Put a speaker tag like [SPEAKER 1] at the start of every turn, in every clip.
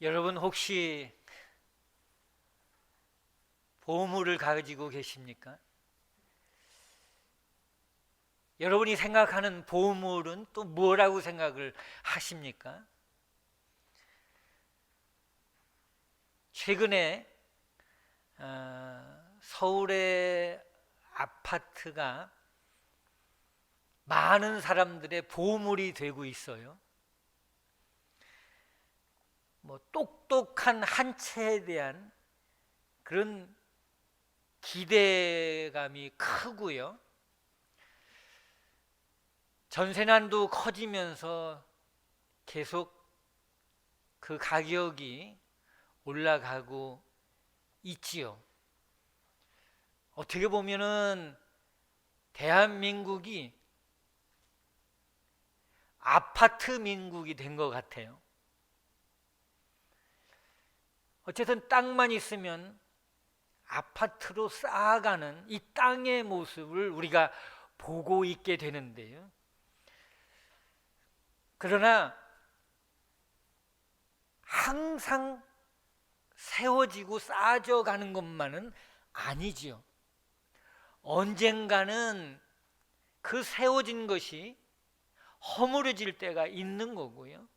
[SPEAKER 1] 여러분 혹시 보물을 가지고 계십니까? 여러분이 생각하는 보물은 또 뭐라고 생각을 하십니까? 최근에 서울의 아파트가 많은 사람들의 보물이 되고 있어요. 뭐 똑똑한 한 채에 대한 그런 기대감이 크고요. 전세난도 커지면서 계속 그 가격이 올라가고 있지요. 어떻게 보면은 대한민국이 아파트 민국이 된 것 같아요. 어쨌든 땅만 있으면 아파트로 쌓아가는 이 땅의 모습을 우리가 보고 있게 되는데요. 그러나 항상 세워지고 쌓아져 가는 것만은 아니지요. 언젠가는 그 세워진 것이 허물어질 때가 있는 거고요.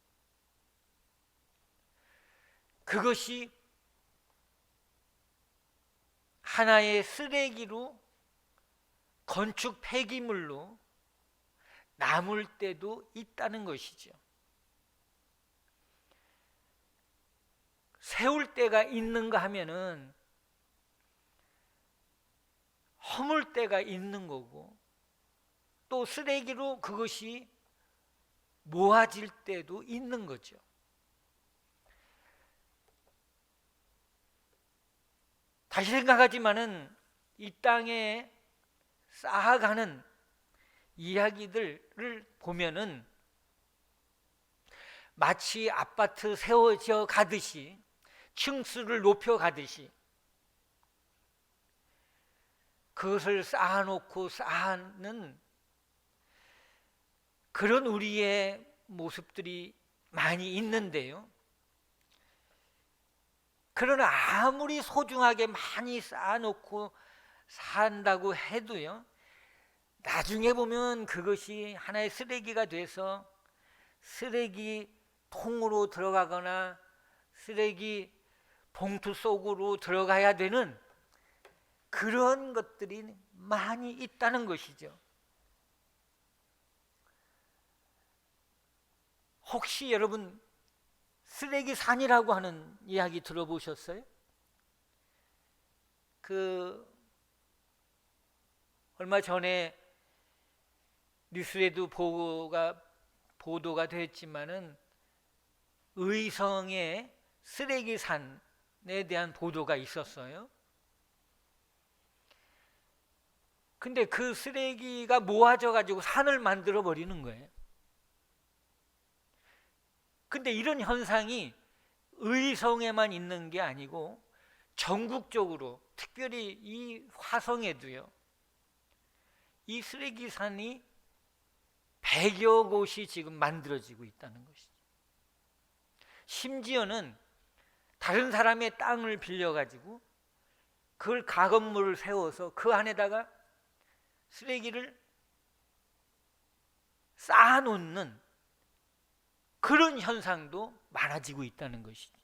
[SPEAKER 1] 그것이 하나의 쓰레기로, 건축 폐기물로 남을 때도 있다는 것이죠. 세울 때가 있는가 하면은 허물 때가 있는 거고, 또 쓰레기로 그것이 모아질 때도 있는 거죠. 다시 생각하지만은 이 땅에 쌓아가는 이야기들을 보면은 마치 아파트 세워져 가듯이, 층수를 높여 가듯이 그것을 쌓아놓고 쌓는 그런 우리의 모습들이 많이 있는데요. 그러나 아무리 소중하게 많이 쌓아놓고 산다고 해도요, 나중에 보면 그것이 하나의 쓰레기가 돼서 쓰레기 통으로 들어가거나 쓰레기 봉투 속으로 들어가야 되는 그런 것들이 많이 있다는 것이죠. 혹시 여러분 쓰레기 산이라고 하는 이야기 들어보셨어요? 얼마 전에 뉴스에도 보도가 됐지만은 의성의 쓰레기 산에 대한 보도가 있었어요. 근데 그 쓰레기가 모아져 가지고 산을 만들어 버리는 거예요. 근데 이런 현상이 의성에만 있는 게 아니고 전국적으로, 특별히 이 화성에도요, 이 쓰레기산이 100여 곳이 지금 만들어지고 있다는 것이죠. 심지어는 다른 사람의 땅을 빌려가지고 그걸 가건물을 세워서 그 안에다가 쓰레기를 쌓아놓는 그런 현상도 많아지고 있다는 것이죠.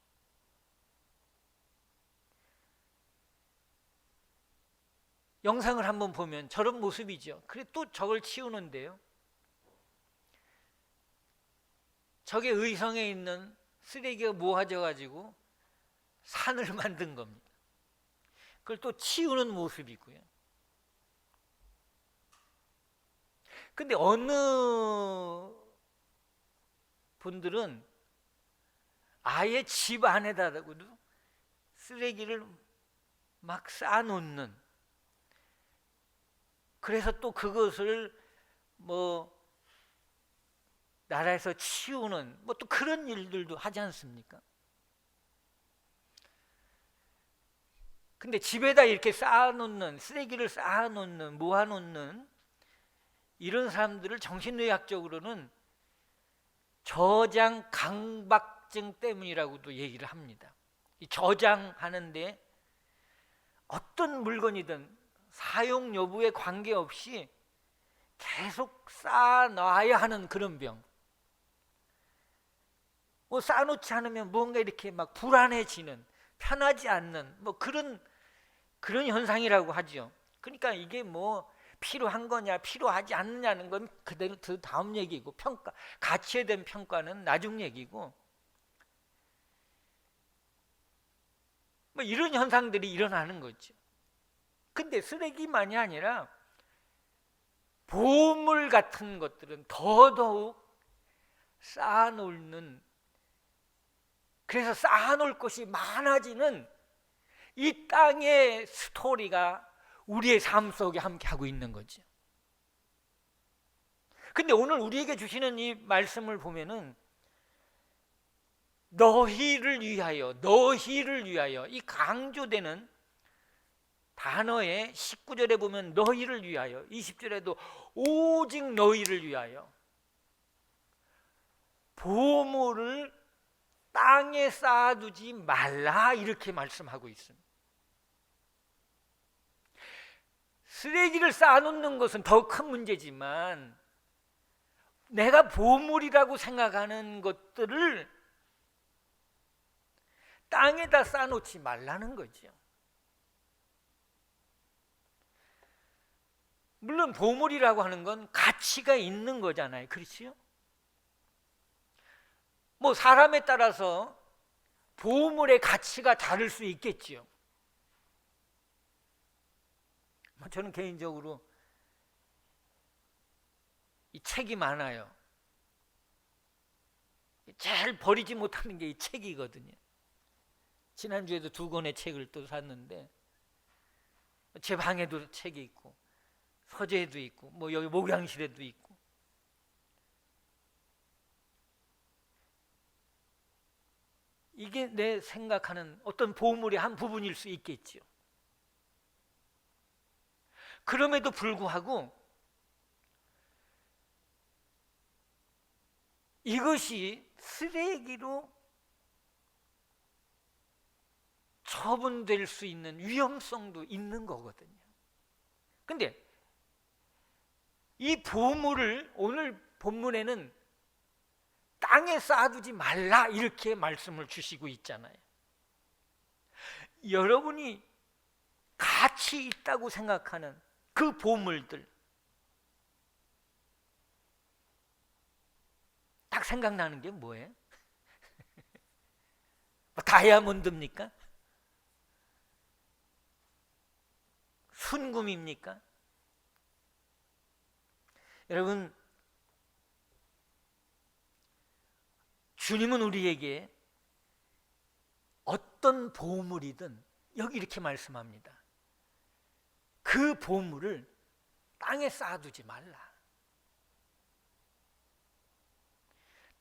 [SPEAKER 1] 영상을 한번 보면 저런 모습이죠. 그래 또 저걸 치우는데요, 저게 의성에 있는 쓰레기가 모아져 가지고 산을 만든 겁니다. 그걸 또 치우는 모습이고요. 근데 어느 분들은 아예 집 안에다가도 쓰레기를 막 쌓아놓는, 그래서 또 그것을 뭐 나라에서 치우는 뭐 또 그런 일들도 하지 않습니까? 근데 집에다 이렇게 쌓아놓는, 쓰레기를 쌓아놓는, 모아놓는 이런 사람들을 정신의학적으로는 저장 강박 저장증 때문이라고도 얘기를 합니다. 이 저장하는데 어떤 물건이든 사용 여부에 관계없이 계속 쌓아놔야 하는 그런 병. 뭐 쌓아놓지 않으면 뭔가 이렇게 막 불안해지는, 편하지 않는 뭐 그런 현상이라고 하죠. 그러니까 이게 뭐 필요한 거냐 필요하지 않느냐는 건 그대로 그 다음 얘기고, 평가, 가치에 대한 평가는 나중 얘기고, 뭐 이런 현상들이 일어나는 거죠. 근데 쓰레기만이 아니라 보물 같은 것들은 더더욱 쌓아놓는, 그래서 쌓아놓을 것이 많아지는 이 땅의 스토리가 우리의 삶 속에 함께 하고 있는 거죠. 근데 오늘 우리에게 주시는 이 말씀을 보면은 너희를 위하여, 너희를 위하여, 이 강조되는 단어에 19절에 보면 너희를 위하여, 20절에도 오직 너희를 위하여 보물을 땅에 쌓아두지 말라, 이렇게 말씀하고 있습니다. 쓰레기를 쌓아놓는 것은 더 큰 문제지만 내가 보물이라고 생각하는 것들을 땅에다 쌓아놓지 말라는 거죠. 물론 보물이라고 하는 건 가치가 있는 거잖아요. 그렇지요? 뭐 사람에 따라서 보물의 가치가 다를 수 있겠지요. 저는 개인적으로 이 책이 많아요. 제일 버리지 못하는 게 이 책이거든요. 지난주에도 2권의 책을 또 샀는데, 제 방에도 책이 있고 서재에도 있고 뭐 여기 목양실에도 있고, 이게 내 생각하는 어떤 보물의 한 부분일 수 있겠죠. 그럼에도 불구하고 이것이 쓰레기로 처분될 수 있는 위험성도 있는 거거든요. 근데 이 보물을 오늘 본문에는 땅에 쌓아두지 말라, 이렇게 말씀을 주시고 있잖아요. 여러분이 가치 있다고 생각하는 그 보물들, 딱 생각나는 게 뭐예요? 다이아몬드입니까? 순금입니까? 여러분, 주님은 우리에게 어떤 보물이든 여기 이렇게 말씀합니다. 그 보물을 땅에 쌓아두지 말라.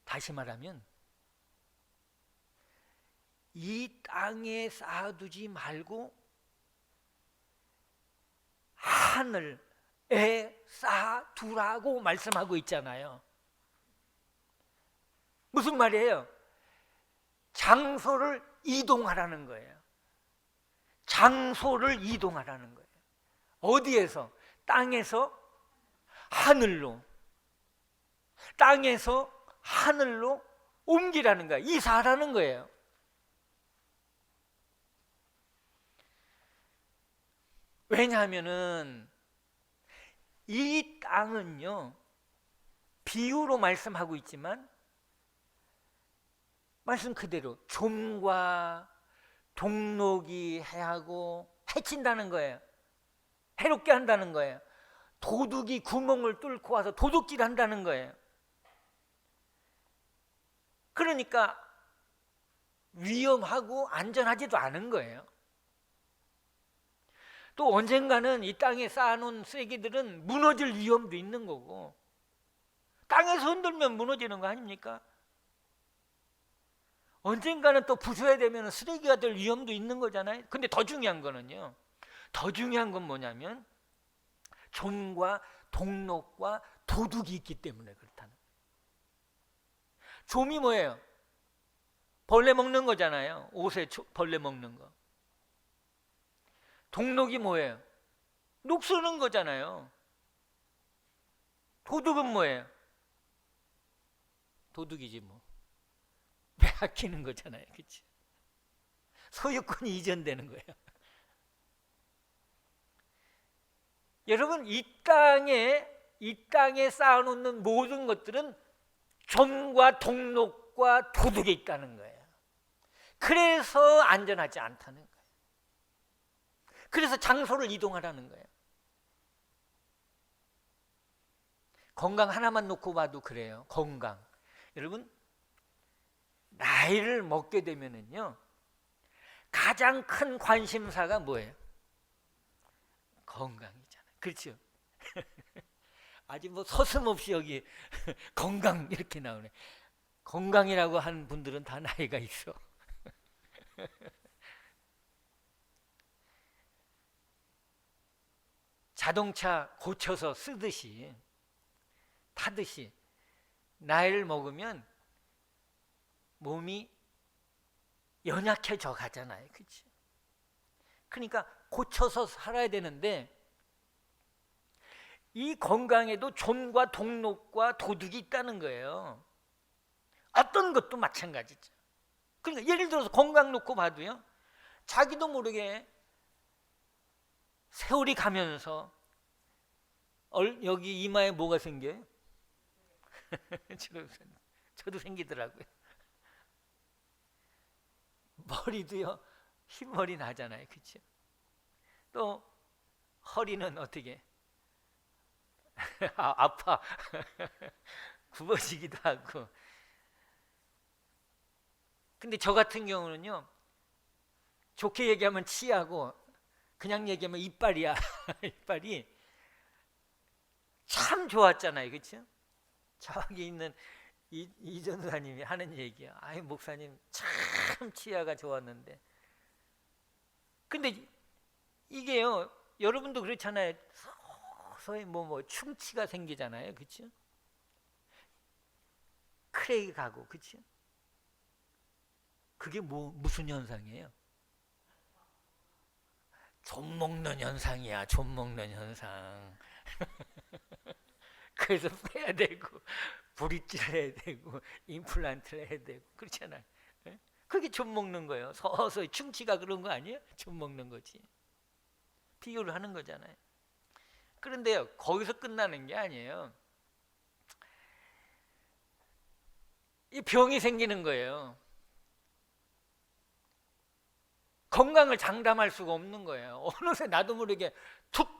[SPEAKER 1] 다시 말하면 이 땅에 쌓아두지 말고 하늘에 쌓아두라고 말씀하고 있잖아요. 무슨 말이에요? 장소를 이동하라는 거예요. 장소를 이동하라는 거예요. 어디에서? 땅에서 하늘로, 땅에서 하늘로 옮기라는 거예요. 이사하라는 거예요. 왜냐하면은 이 땅은요, 비유로 말씀하고 있지만 말씀 그대로 좀과 동록이 해하고 해친다는 거예요. 해롭게 한다는 거예요. 도둑이 구멍을 뚫고 와서 도둑질 한다는 거예요. 그러니까 위험하고 안전하지도 않은 거예요. 또 언젠가는 이 땅에 쌓아놓은 쓰레기들은 무너질 위험도 있는 거고, 땅에서 흔들면 무너지는 거 아닙니까? 언젠가는 또 부숴야 되면 쓰레기가 될 위험도 있는 거잖아요. 근데 더 중요한 거는요, 더 중요한 건 뭐냐면 좀과 동록과 도둑이 있기 때문에 그렇다는. 좀이 뭐예요? 벌레 먹는 거잖아요. 옷에 벌레 먹는 거. 동록이 뭐예요? 녹 쓰는 거잖아요. 도둑은 뭐예요? 도둑이지 뭐. 빼앗기는 거잖아요. 그치? 소유권이 이전되는 거예요. 여러분, 이 땅에 쌓아놓는 모든 것들은 좀과 동록과 도둑이 있다는 거예요. 그래서 안전하지 않다는 거예요. 그래서 장소를 이동하라는 거예요. 건강 하나만 놓고 봐도 그래요. 건강. 여러분, 나이를 먹게 되면은요, 가장 큰 관심사가 뭐예요? 건강이잖아요. 그렇죠? 아직 뭐 서슴없이 여기 건강 이렇게 나오네. 건강이라고 하는 분들은 다 나이가 있어. 자동차 고쳐서 쓰듯이 타듯이 나이를 먹으면 몸이 연약해져 가잖아요. 그렇지? 그러니까 고쳐서 살아야 되는데 이 건강에도 존과 동록과 도둑이 있다는 거예요. 어떤 것도 마찬가지죠. 그러니까 예를 들어서 건강 놓고 봐도요, 자기도 모르게 세월이 가면서 여기 이마에 뭐가 생겨요? 저도 생기더라고요. 머리도요, 흰머리 나잖아요. 그렇죠? 또 허리는 어떻게 아파 굽어지기도 하고. 근데 저 같은 경우는요, 좋게 얘기하면 치하고 그냥 얘기하면 이빨이야. 이빨이 참 좋았잖아요. 그렇죠? 저기 있는 이 전도사님이 하는 얘기야. 아이, 목사님 참 치아가 좋았는데. 근데 이게요, 여러분도 그렇잖아요. 서서히 뭐 충치가 생기잖아요. 그렇죠? 크레이 가고. 그렇죠? 그게 무슨 현상이에요? 좀 먹는 현상이야. 좀 먹는 현상. 그래서 빼야 되고 브릿지를 해야 되고 임플란트를 해야 되고 그렇잖아요. 그게 좀 먹는 거예요. 서서히 충치가 그런 거 아니에요? 좀 먹는 거지. 비교를 하는 거잖아요. 그런데요, 거기서 끝나는 게 아니에요. 이 병이 생기는 거예요. 건강을 장담할 수가 없는 거예요. 어느새 나도 모르게 툭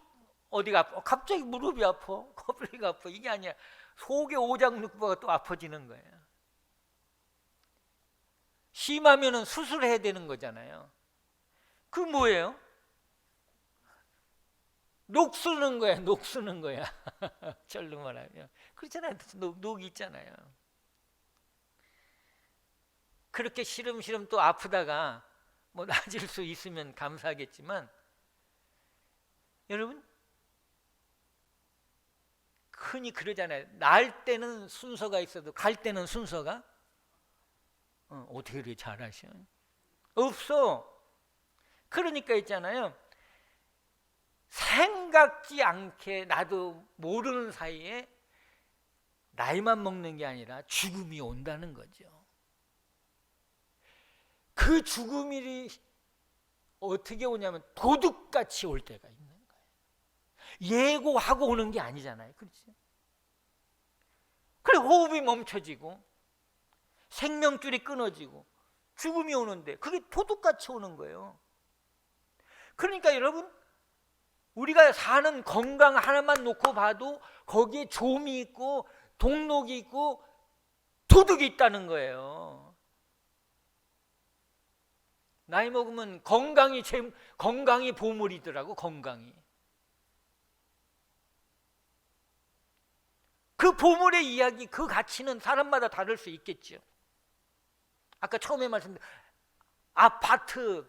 [SPEAKER 1] 어디가 아파, 갑자기 무릎이 아파, 허리가 아파. 이게 아니야. 속의 오장육부가 또 아파지는 거예요. 심하면은 수술해야 되는 거잖아요. 그 뭐예요? 녹 쓰는 거야. 녹 쓰는 거야. 절로 말하면 그렇잖아요. 녹이 있잖아요. 그렇게 시름시름 또 아프다가 뭐 나아질 수 있으면 감사하겠지만, 여러분 흔히 그러잖아요. 날 때는 순서가 있어도 갈 때는 순서가 어떻게 그렇게 잘하셔? 없어. 그러니까 있잖아요, 생각지 않게 나도 모르는 사이에 나이만 먹는 게 아니라 죽음이 온다는 거죠. 그 죽음이 어떻게 오냐면 도둑같이 올 때가 있는 거예요. 예고하고 오는 게 아니잖아요. 그렇지? 그래, 호흡이 멈춰지고 생명줄이 끊어지고 죽음이 오는데 그게 도둑같이 오는 거예요. 그러니까 여러분, 우리가 사는 건강 하나만 놓고 봐도 거기에 좀이 있고 동록이 있고 도둑이 있다는 거예요. 나이 먹으면 건강이 보물이더라고. 건강이. 그 보물의 이야기, 그 가치는 사람마다 다를 수 있겠죠. 아까 처음에 말씀드린 아파트,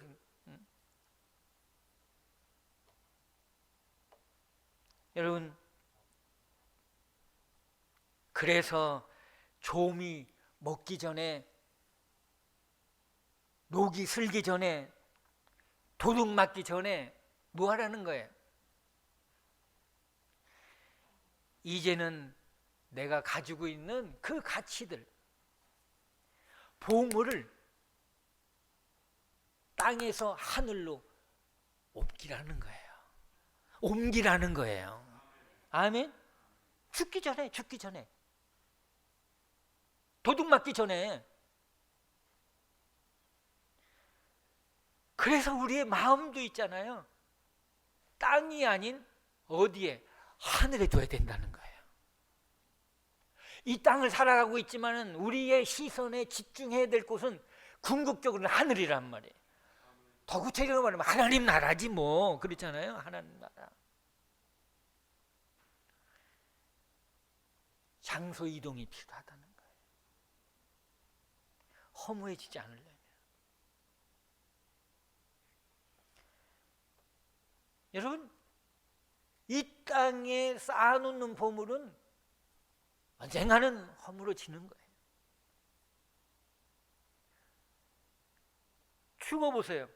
[SPEAKER 1] 여러분, 그래서 좀이 먹기 전에 녹이 슬기 전에, 도둑 맞기 전에 뭐 하라는 거예요? 이제는 내가 가지고 있는 그 가치들, 보물을 땅에서 하늘로 옮기라는 거예요. 옮기라는 거예요. 아멘? 죽기 전에. 도둑 맞기 전에. 그래서 우리의 마음도 있잖아요. 땅이 아닌 어디에? 하늘에 둬야 된다는 거예요. 이 땅을 살아가고 있지만은 우리의 시선에 집중해야 될 곳은 궁극적으로는 하늘이란 말이에요. 더 구체적으로 말하면 하나님 나라지 뭐. 그렇잖아요. 하나님 나라. 장소 이동이 필요하다는 거예요. 허무해지지 않으려면. 여러분, 이 땅에 쌓아놓는 보물은 언젠가는 허물어지는 거예요. 죽어보세요.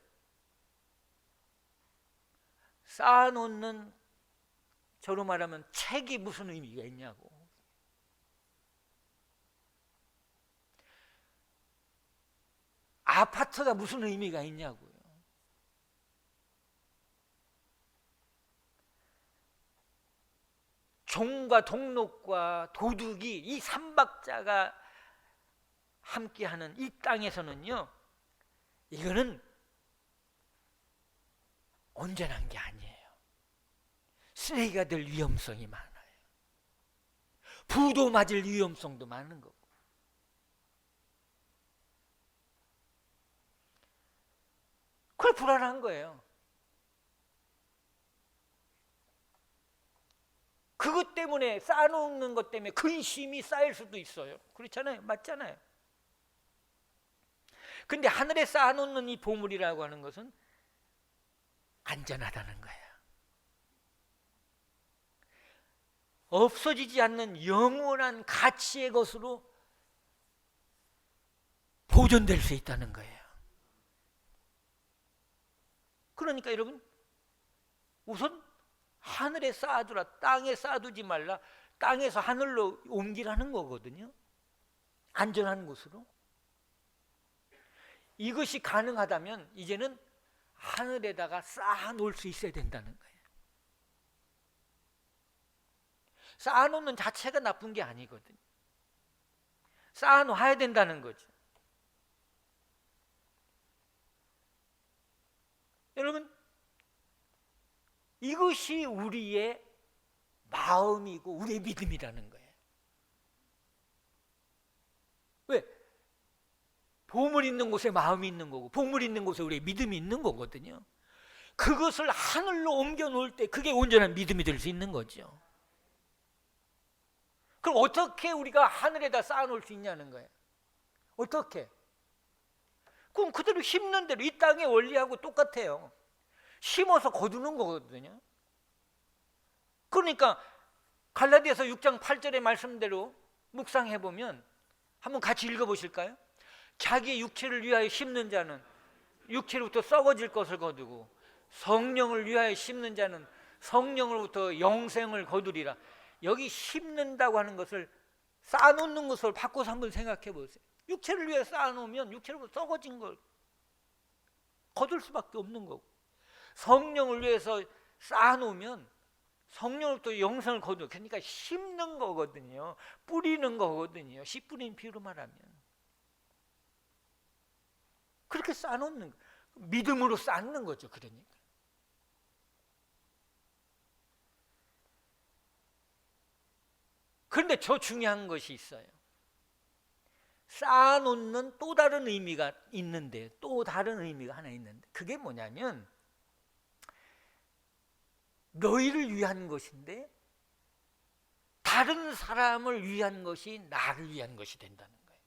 [SPEAKER 1] 쌓아놓는, 저로 말하면 책이 무슨 의미가 있냐고. 아파트가 무슨 의미가 있냐고요. 종과 동록과 도둑이, 이 삼박자가 함께하는 이 땅에서는요, 이거는 온전한 게 아니에요. 쓰레기가 될 위험성이 많아요. 부도 맞을 위험성도 많은 거고. 그걸 불안한 거예요. 그것 때문에, 쌓아놓는 것 때문에 근심이 쌓일 수도 있어요. 그렇잖아요. 맞잖아요. 근데 하늘에 쌓아놓는 이 보물이라고 하는 것은 안전하다는 거예요. 없어지지 않는 영원한 가치의 것으로 보존될 수 있다는 거예요. 그러니까 여러분, 우선 하늘에 쌓아두라, 땅에 쌓아두지 말라. 땅에서 하늘로 옮기라는 거거든요. 안전한 곳으로. 이것이 가능하다면 이제는 하늘에다가 쌓아놓을 수 있어야 된다는 거예요. 쌓아놓는 자체가 나쁜 게 아니거든요. 쌓아놓아야 된다는 거죠. 여러분, 이것이 우리의 마음이고 우리의 믿음이라는 거예요. 왜? 보물 있는 곳에 마음이 있는 거고, 보물 있는 곳에 우리의 믿음이 있는 거거든요. 그것을 하늘로 옮겨 놓을 때 그게 온전한 믿음이 될 수 있는 거죠. 그럼 어떻게 우리가 하늘에다 쌓아놓을 수 있냐는 거예요. 어떻게? 그럼 그대로 심는 대로, 이 땅의 원리하고 똑같아요. 심어서 거두는 거거든요. 그러니까 갈라디아서 6장 8절의 말씀대로 묵상해 보면, 한번 같이 읽어보실까요? 자기의 육체를 위하여 심는 자는 육체로부터 썩어질 것을 거두고, 성령을 위하여 심는 자는 성령으로부터 영생을 거두리라. 여기 심는다고 하는 것을, 쌓아놓는 것을 바꿔서 한번 생각해 보세요. 육체를 위해 쌓아놓으면 육체로부터 썩어진 걸 거둘 수밖에 없는 거고, 성령을 위해서 쌓아놓으면 성령으로부터 영생을 거두고, 그러니까 심는 거거든요. 뿌리는 거거든요. 씨 뿌린 비유로 말하면. 그렇게 쌓아놓는 거, 믿음으로 쌓는 거죠. 그러니까. 그런데 더 중요한 것이 있어요. 쌓아놓는 또 다른 의미가 있는데, 또 다른 의미가 하나 있는데, 그게 뭐냐면, 너희를 위한 것인데 다른 사람을 위한 것이 나를 위한 것이 된다는 거예요.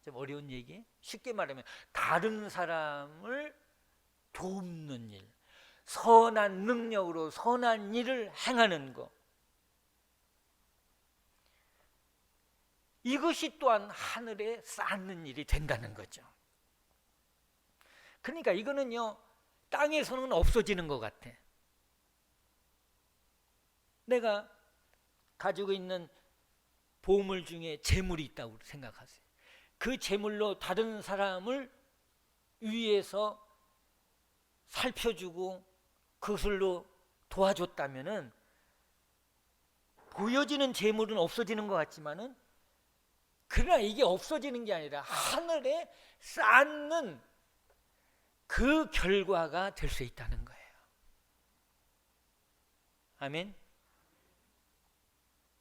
[SPEAKER 1] 좀 어려운 얘기? 쉽게 말하면 다른 사람을 돕는 일, 선한 능력으로 선한 일을 행하는 것, 이것이 또한 하늘에 쌓는 일이 된다는 거죠. 그러니까 이거는요, 땅에서는 없어지는 것 같아. 내가 가지고 있는 보물 중에 재물이 있다고 생각하세요. 그 재물로 다른 사람을 위해서 살펴주고 그것으로 도와줬다면은 보여지는 재물은 없어지는 것 같지만은, 그러나 이게 없어지는 게 아니라 하늘에 쌓는 그 결과가 될 수 있다는 거예요. 아멘.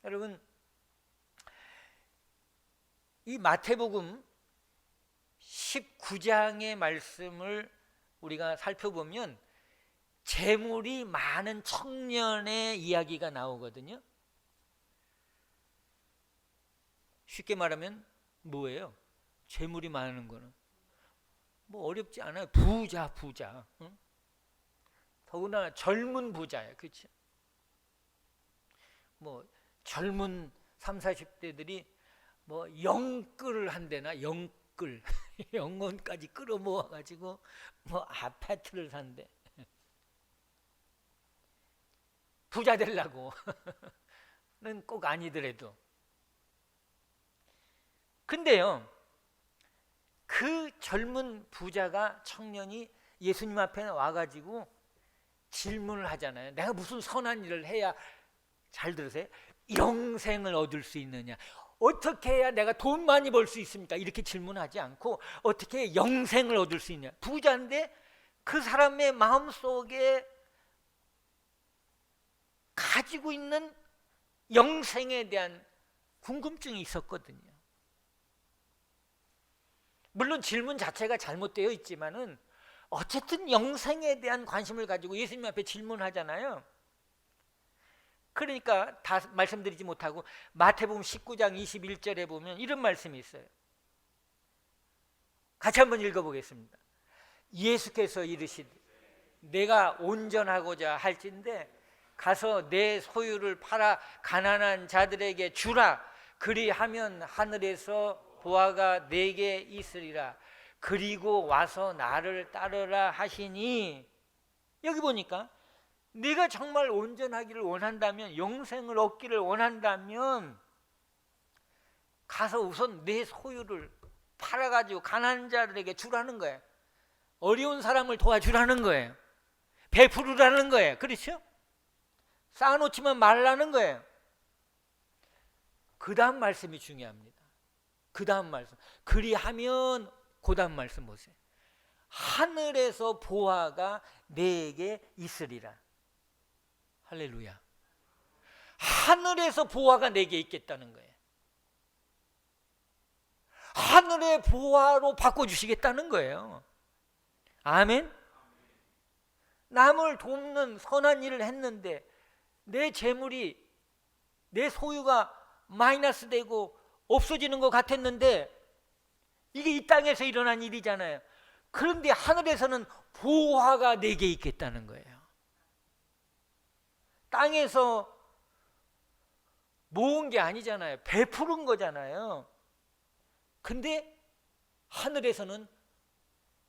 [SPEAKER 1] 여러분, 이 마태복음 19장의 말씀을 우리가 살펴보면 재물이 많은 청년의 이야기가 나오거든요. 쉽게 말하면 뭐예요? 재물이 많은 거는 뭐 어렵지 않아요. 부자. 응? 더구나 젊은 부자예요. 그렇죠? 뭐 젊은 30, 40대들이 뭐 영끌을 한대나, 영끌 영혼까지 끌어모아 가지고 뭐 아파트를 산대. 부자 되려고는 꼭 아니더라도. 근데요, 그 젊은 부자가, 청년이 예수님 앞에 와가지고 질문을 하잖아요. 내가 무슨 선한 일을 해야, 잘 들으세요, 영생을 얻을 수 있느냐, 어떻게 해야 내가 돈 많이 벌 수 있습니까? 이렇게 질문하지 않고 어떻게 영생을 얻을 수 있냐. 부자인데 그 사람의 마음속에 가지고 있는 영생에 대한 궁금증이 있었거든요. 물론 질문 자체가 잘못되어 있지만은 어쨌든 영생에 대한 관심을 가지고 예수님 앞에 질문하잖아요. 그러니까 다 말씀드리지 못하고 마태복음 19장 21절에 보면 이런 말씀이 있어요. 같이 한번 읽어보겠습니다. 예수께서 이르시되 내가 온전하고자 할진대 가서 내 소유를 팔아 가난한 자들에게 주라. 그리하면 하늘에서 보화가 내게 있으리라. 그리고 와서 나를 따르라 하시니, 여기 보니까 네가 정말 온전하기를 원한다면, 영생을 얻기를 원한다면 가서 우선 내 소유를 팔아가지고 가난한 자들에게 주라는 거예요. 어려운 사람을 도와주라는 거예요. 베푸르라는 거예요. 그렇죠? 쌓아놓지만 말라는 거예요. 그 다음 말씀이 중요합니다. 그 다음 말씀. 그리하면, 그 다음 말씀 보세요. 하늘에서 보화가 내게 있으리라. 할렐루야. 하늘에서 보화가 내게 있겠다는 거예요. 하늘의 보화로 바꿔주시겠다는 거예요. 아멘. 남을 돕는 선한 일을 했는데 내 재물이, 내 소유가 마이너스 되고 없어지는 것 같았는데, 이게 이 땅에서 일어난 일이잖아요. 그런데 하늘에서는 보화가 내게 있겠다는 거예요. 땅에서 모은 게 아니잖아요. 베푸른 거잖아요. 근데 하늘에서는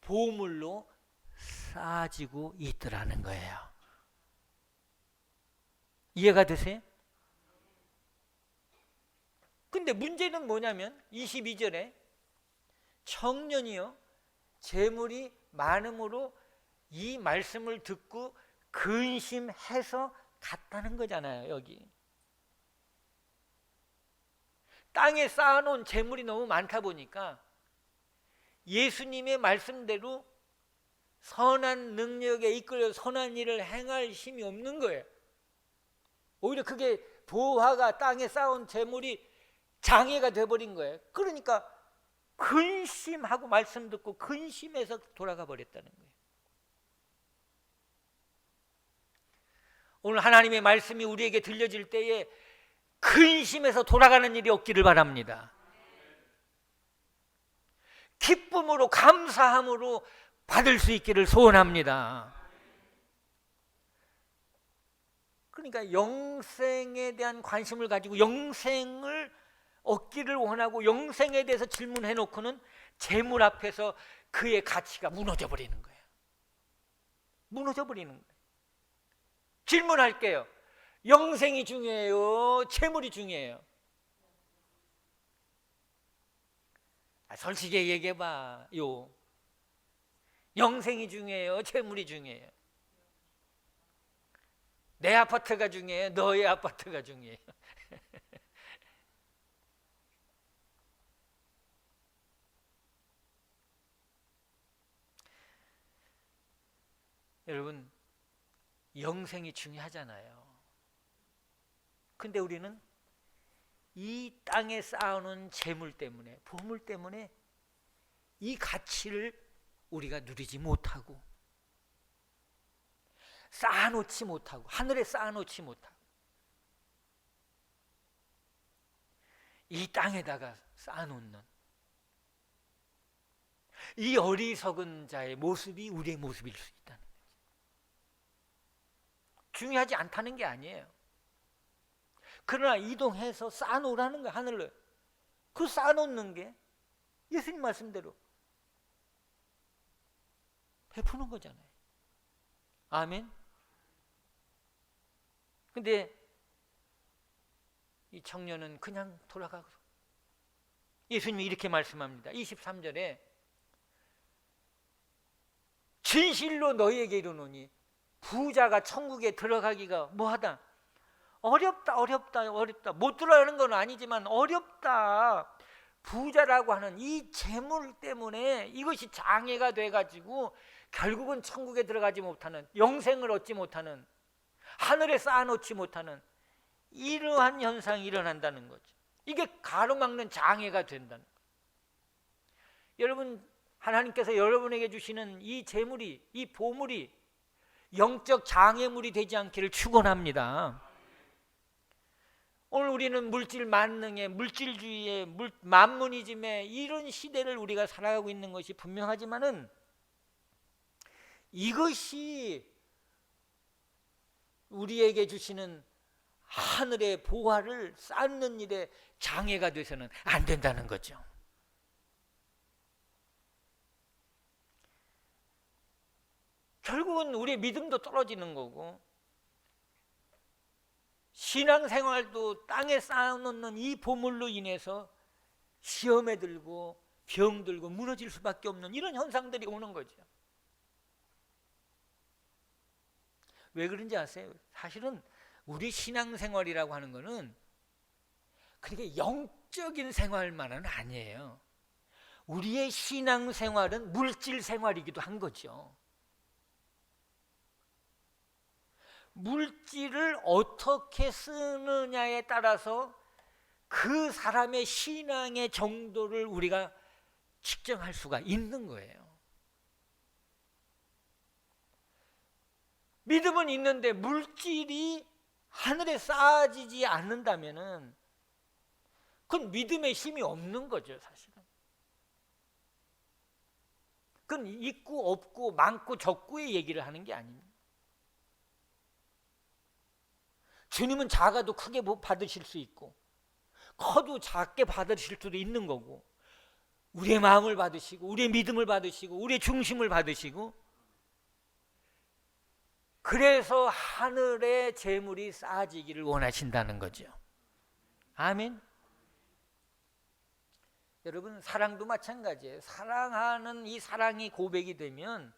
[SPEAKER 1] 보물로 쌓아지고 있더라는 거예요. 이해가 되세요? 근데 문제는 뭐냐면 22절에 청년이요, 재물이 많음으로 이 말씀을 듣고 근심해서 갔다는 거잖아요. 여기 땅에 쌓아놓은 재물이 너무 많다 보니까 예수님의 말씀대로 선한 능력에 이끌려 선한 일을 행할 힘이 없는 거예요. 오히려 그게 보화가 땅에 쌓은 재물이 장애가 돼버린 거예요. 그러니까 근심하고 말씀 듣고 근심해서 돌아가 버렸다는 거예요. 오늘 하나님의 말씀이 우리에게 들려질 때에 근심해서 돌아가는 일이 없기를 바랍니다. 기쁨으로, 감사함으로 받을 수 있기를 소원합니다. 그러니까 영생에 대한 관심을 가지고 영생을 얻기를 원하고 영생에 대해서 질문해 놓고는 재물 앞에서 그의 가치가 무너져 버리는 거예요. 무너져 버리는 거예요. 질문할게요. 영생이 중요해요? 재물이 중요해요? 솔직히 얘기해봐요. 영생이 중요해요? 재물이 중요해요? 내 아파트가 중요해요? 너의 아파트가 중요해요? 여러분, 영생이 중요하잖아요. 근데 우리는 이 땅에 쌓아놓은 재물 때문에, 보물 때문에 이 가치를 우리가 누리지 못하고 쌓아놓지 못하고 하늘에 쌓아놓지 못하고 이 땅에다가 쌓아놓는 이 어리석은 자의 모습이 우리의 모습일 수 있다는 거죠. 중요하지 않다는 게 아니에요. 그러나 이동해서 쌓아놓으라는 거예요. 하늘로. 그 쌓아놓는 게 예수님 말씀대로 베푸는 거잖아요. 아멘. 근데 이 청년은 그냥 돌아가고 예수님이 이렇게 말씀합니다. 23절에 진실로 너희에게 이르노니 부자가 천국에 들어가기가 뭐하다? 어렵다. 못 들어가는 건 아니지만 어렵다. 부자라고 하는 이 재물 때문에 이것이 장애가 돼가지고 결국은 천국에 들어가지 못하는, 영생을 얻지 못하는, 하늘에 쌓아놓지 못하는 이러한 현상이 일어난다는 거죠. 이게 가로막는 장애가 된다는 거예요. 여러분, 하나님께서 여러분에게 주시는 이 재물이, 이 보물이 영적 장애물이 되지 않기를 축원합니다. 오늘 우리는 물질 만능에, 물질주의에, 만무니즘에 이런 시대를 우리가 살아가고 있는 것이 분명하지만은 이것이 우리에게 주시는 하늘의 보화를 쌓는 일에 장애가 돼서는 안 된다는 거죠. 결국은 우리의 믿음도 떨어지는 거고 신앙생활도 땅에 쌓아놓는 이 보물로 인해서 시험에 들고 병들고 무너질 수밖에 없는 이런 현상들이 오는 거죠. 왜 그런지 아세요? 사실은 우리 신앙생활이라고 하는 거는 그렇게 영적인 생활만은 아니에요. 우리의 신앙생활은 물질생활이기도 한 거죠. 물질을 어떻게 쓰느냐에 따라서 그 사람의 신앙의 정도를 우리가 측정할 수가 있는 거예요. 믿음은 있는데 물질이 하늘에 쌓아지지 않는다면은 그건 믿음의 힘이 없는 거죠, 사실은. 그건 있고 없고 많고 적고의 얘기를 하는 게 아닙니다. 주님은 작아도 크게 받으실 수 있고 커도 작게 받으실 수도 있는 거고 우리의 마음을 받으시고 우리의 믿음을 받으시고 우리의 중심을 받으시고 그래서 하늘의 재물이 쌓아지기를 원하신다는 거죠. 아멘. 여러분, 사랑도 마찬가지예요. 사랑하는 이 사랑이 고백이 되면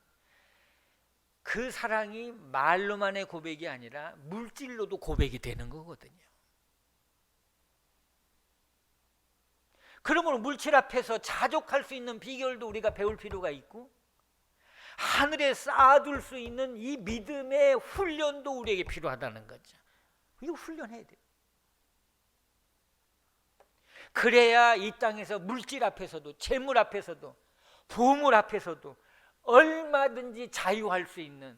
[SPEAKER 1] 그 사랑이 말로만의 고백이 아니라 물질로도 고백이 되는 거거든요. 그러므로 물질 앞에서 자족할 수 있는 비결도 우리가 배울 필요가 있고 하늘에 쌓아둘 수 있는 이 믿음의 훈련도 우리에게 필요하다는 거죠. 이거 훈련해야 돼요. 그래야 이 땅에서 물질 앞에서도 재물 앞에서도 보물 앞에서도 얼마든지 자유할 수 있는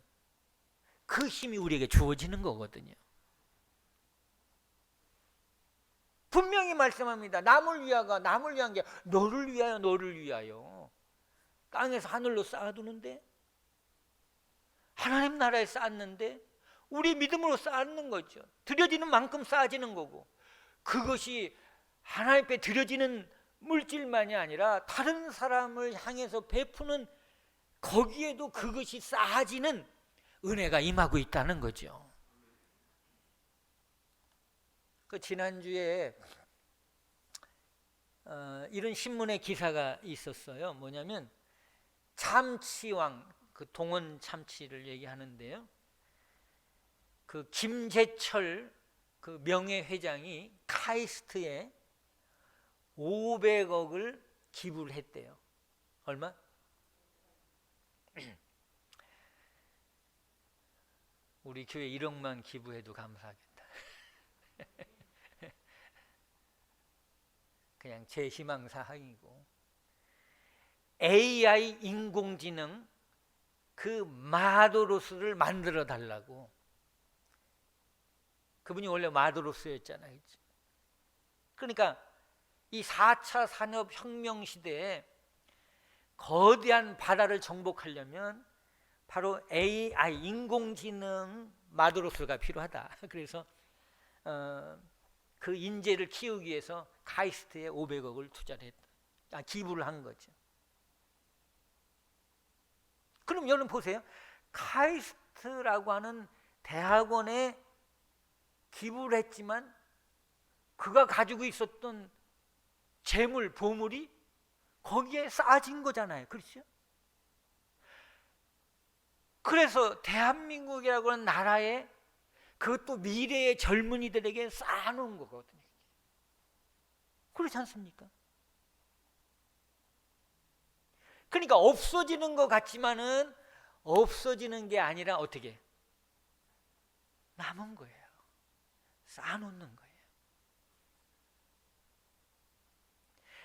[SPEAKER 1] 그 힘이 우리에게 주어지는 거거든요. 분명히 말씀합니다. 남을 위한 게 너를 위하여 땅에서 하늘로 쌓아두는데 하나님 나라에 쌓았는데 우리 믿음으로 쌓는 거죠. 드려지는 만큼 쌓아지는 거고 그것이 하나님께 드려지는 물질만이 아니라 다른 사람을 향해서 베푸는 거기에도 그것이 쌓아지는 은혜가 임하고 있다는 거죠. 그 지난주에 이런 신문의 기사가 있었어요. 뭐냐면 참치왕, 그 동원 참치를 얘기하는데요. 그 김재철 그 명예회장이 카이스트에 500억을 기부를 했대요. 얼마? 우리 교회 1억만 기부해도 감사하겠다. 그냥 제 희망사항이고, AI 인공지능 그 마도로스를 만들어 달라고. 그분이 원래 마도로스였잖아요. 그러니까 이 4차 산업혁명 시대에 거대한 바다를 정복하려면 바로 AI 인공지능 마도로스가 필요하다. 그래서 그 인재를 키우기 위해서 카이스트에 500억을 투자를 했다. 기부를 한 거죠. 그럼 여러분 보세요. 카이스트라고 하는 대학원에 기부를 했지만 그가 가지고 있었던 재물, 보물이 거기에 쌓아진 거잖아요. 그렇죠? 그래서 대한민국이라고 하는 나라에 그것도 미래의 젊은이들에게 쌓아놓은 거거든요. 그렇지 않습니까? 그러니까 없어지는 것 같지만은 없어지는 게 아니라 어떻게? 남은 거예요. 쌓아놓는 거예요.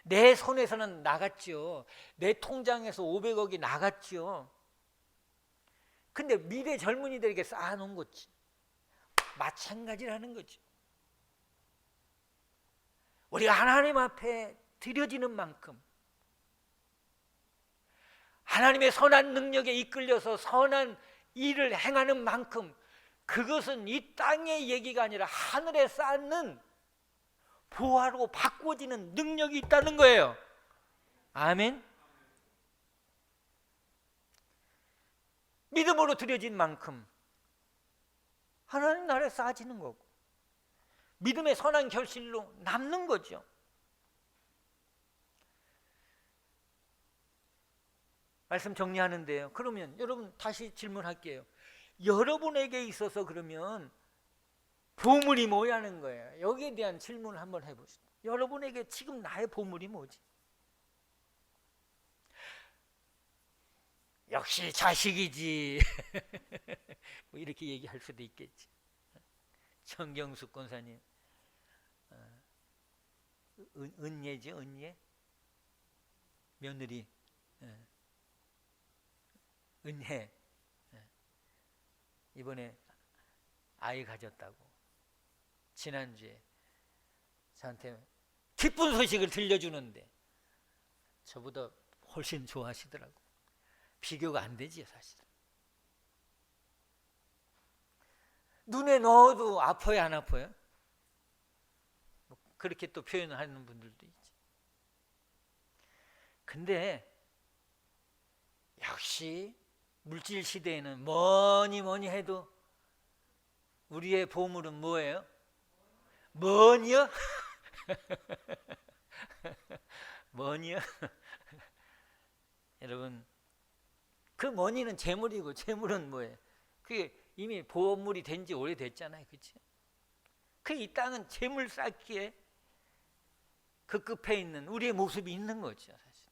[SPEAKER 1] 내 손에서는 나갔죠. 내 통장에서 500억이 나갔죠. 근데 미래 젊은이들에게 쌓아놓은 거지. 마찬가지라는 거죠. 우리가 하나님 앞에 드려지는 만큼, 하나님의 선한 능력에 이끌려서 선한 일을 행하는 만큼, 그것은 이 땅의 얘기가 아니라 하늘에 쌓는 보화로 바꿔지는 능력이 있다는 거예요. 아멘. 믿음으로 드려진 만큼 하나님 나라에 쌓아지는 거고, 믿음의 선한 결실로 남는 거죠. 말씀 정리하는데요. 그러면 여러분 다시 질문할게요. 여러분에게 있어서 그러면 보물이 뭐냐는 거예요. 여기에 대한 질문을 한번 해보시죠. 여러분에게 지금 나의 보물이 뭐지? 역시 자식이지. 뭐 이렇게 얘기할 수도 있겠지. 정경숙 권사님, 은예죠, 은예. 며느리, 은혜. 이번에 아이 가졌다고 지난주에 저한테 기쁜 소식을 들려주는데 저보다 훨씬 좋아하시더라고. 비교가 안 되지 사실은. 눈에 넣어도 아파요, 안 아파요? 그렇게 또 표현하는 분들도 있지. 근데 역시 물질 시대에는 뭐니 해도 우리의 보물은 뭐예요? 뭐니요? 뭐니요? 여러분, 그 머니는 재물이고 재물은 뭐예요? 그게 이미 보물이 된 지 오래됐잖아요. 그렇죠? 그 이 땅은 재물 쌓기에 급급해 있는 우리의 모습이 있는 거죠, 사실.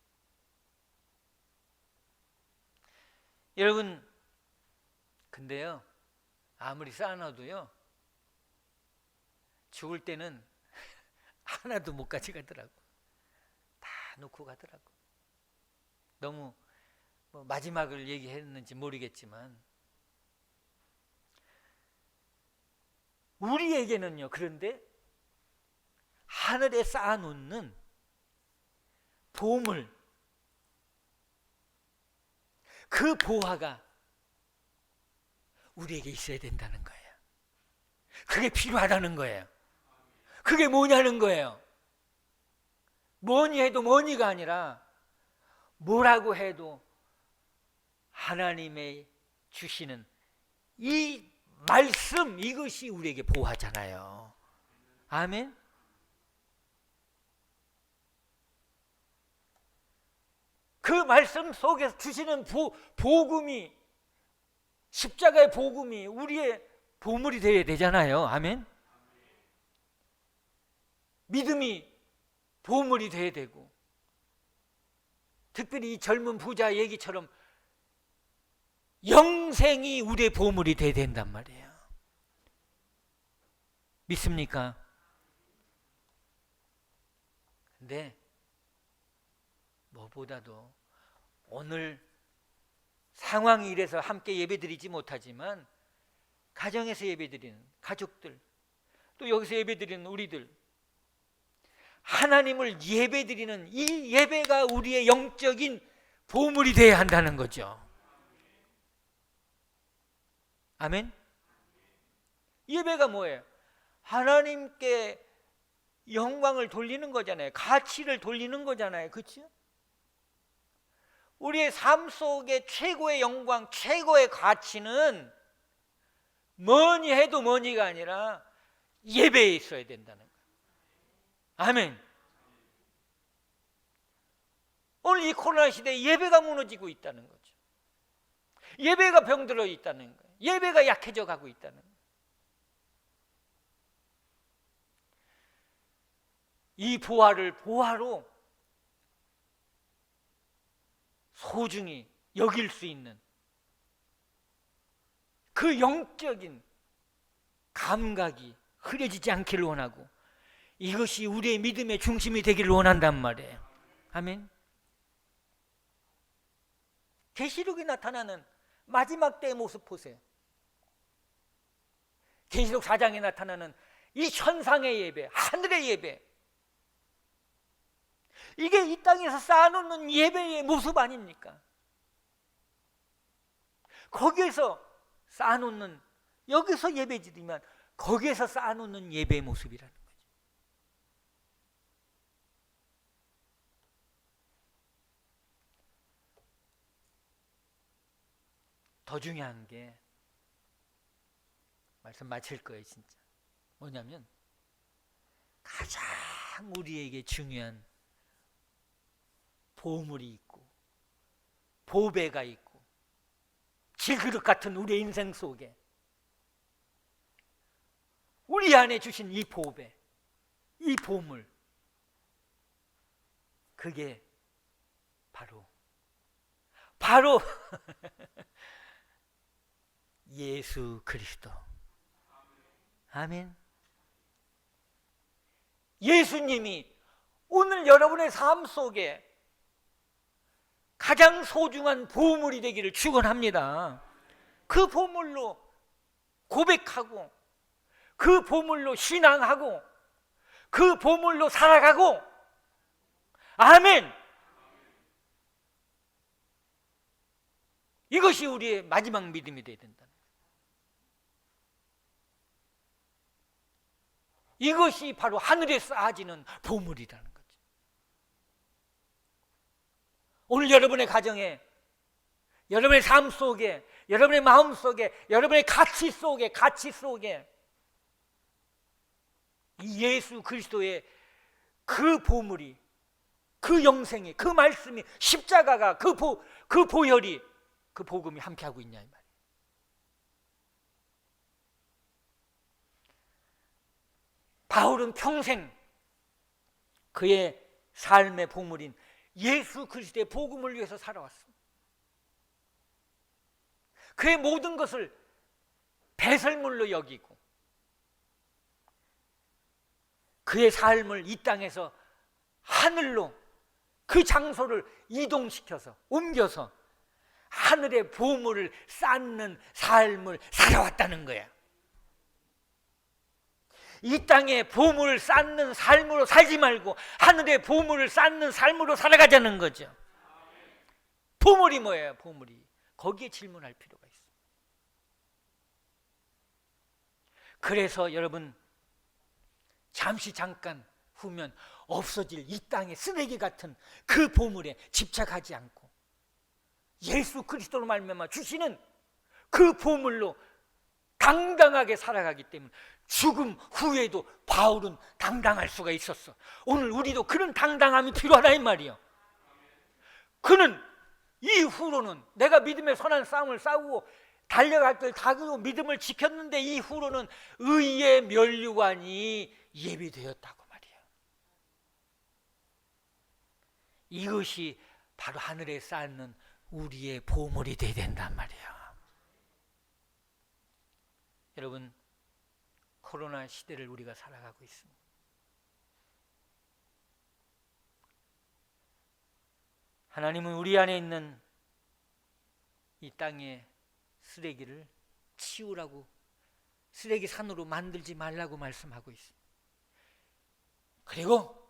[SPEAKER 1] 여러분, 근데요, 아무리 쌓아놔도요, 죽을 때는 하나도 못 가져가더라고. 다 놓고 가더라고. 너무 뭐 마지막을 얘기했는지 모르겠지만 우리에게는요, 그런데 하늘에 쌓아놓는 보물, 그 보화가 우리에게 있어야 된다는 거예요. 그게 필요하다는 거예요. 그게 뭐냐는 거예요. 뭐니 해도 뭐니가 아니라 뭐라고 해도 하나님의 주시는 이 말씀, 이것이 우리에게 보호하잖아요. 아멘. 그 말씀 속에서 주시는 복음이, 십자가의 복음이 우리의 보물이 되어야 되잖아요. 아멘. 믿음이 보물이 되어야 되고, 특별히 이 젊은 부자 얘기처럼 영생이 우리의 보물이 되어야 된단 말이에요. 믿습니까? 근데 무엇보다도 오늘 상황이 이래서 함께 예배드리지 못하지만 가정에서 예배드리는 가족들, 또 여기서 예배드리는 우리들, 하나님을 예배드리는 이 예배가 우리의 영적인 보물이 되어야 한다는 거죠. 아멘. 예배가 뭐예요? 하나님께 영광을 돌리는 거잖아요. 가치를 돌리는 거잖아요. 그렇죠? 우리의 삶 속에 최고의 영광, 최고의 가치는 뭐니 해도 뭐니가 아니라 예배에 있어야 된다는 거예요. 아멘. 오늘 이 코로나 시대에 예배가 무너지고 있다는 거죠. 예배가 병들어 있다는 거예요. 예배가 약해져 가고 있다는 거예요. 이 보화를 보화로 소중히 여길 수 있는 그 영적인 감각이 흐려지지 않기를 원하고, 이것이 우리의 믿음의 중심이 되기를 원한단 말이에요. 아멘. 계시록에 나타나는 마지막 때의 모습 보세요. 계시록 4장에 나타나는 이 천상의 예배, 하늘의 예배, 이게 이 땅에서 쌓아놓는 예배의 모습 아닙니까? 거기에서 쌓아놓는, 여기서 예배드리면 거기에서 쌓아놓는 예배의 모습이라는 거죠. 더 중요한 게, 말씀 마칠 거예요 진짜, 뭐냐면 가장 우리에게 중요한 보물이 있고 보배가 있고 질그릇 같은 우리의 인생 속에 우리 안에 주신 이 보배, 이 보물, 그게 바로 예수 그리스도. 아멘. 예수님이 오늘 여러분의 삶 속에 가장 소중한 보물이 되기를 축원합니다. 그 보물로 고백하고, 그 보물로 신앙하고, 그 보물로 살아가고. 아멘. 이것이 우리의 마지막 믿음이 되어야 된다. 이것이 바로 하늘에 쌓아지는 보물이라는 거죠. 오늘 여러분의 가정에, 여러분의 삶 속에, 여러분의 마음 속에, 여러분의 가치 속에 이 예수 그리스도의 그 보물이, 그 영생이, 그 말씀이, 십자가가, 그 보혈이, 그 복음이 함께하고 있냐 이 말이에요. 바울은 평생 그의 삶의 보물인 예수 그리스도의 복음을 위해서 살아왔습니다. 그의 모든 것을 배설물로 여기고 그의 삶을 이 땅에서 하늘로, 그 장소를 이동시켜서 옮겨서 하늘의 보물을 쌓는 삶을 살아왔다는 거야. 이 땅에 보물을 쌓는 삶으로 살지 말고 하늘의 보물을 쌓는 삶으로 살아가자는 거죠. 보물이 뭐예요? 보물이. 거기에 질문할 필요가 있어요. 그래서 여러분, 잠깐 후면 없어질 이 땅의 쓰레기 같은 그 보물에 집착하지 않고 예수 그리스도로 말미암아 주시는 그 보물로 당당하게 살아가기 때문에 죽음 후에도 바울은 당당할 수가 있었어. 오늘 우리도 그런 당당함이 필요하다 이 말이에요. 그는 이후로는 내가 믿음의 선한 싸움을 싸우고 달려갈 길 다그고 믿음을 지켰는데 이후로는 의의 면류관이 예비되었다고 말이에요. 이것이 바로 하늘에 쌓는 우리의 보물이 되어야 된단 말이에요. 여러분, 코로나 시대를 우리가 살아가고 있습니다. 하나님은 우리 안에 있는 이 땅의 쓰레기를 치우라고, 쓰레기 산으로 만들지 말라고 말씀하고 있습니다. 그리고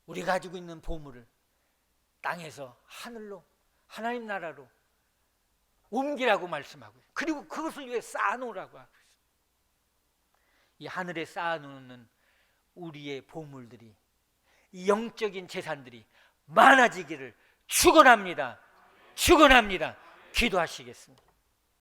[SPEAKER 1] 우리 가지고 있는 보물을 땅에서 하늘로, 하나님 나라로 옮기라고 말씀하고 있어요. 그리고 그것을 위해 쌓아놓으라고 하고 있어요. 이 하늘에 쌓아놓는 우리의 보물들이, 이 영적인 재산들이 많아지기를 축원합니다. 축원합니다. 기도하시겠습니다.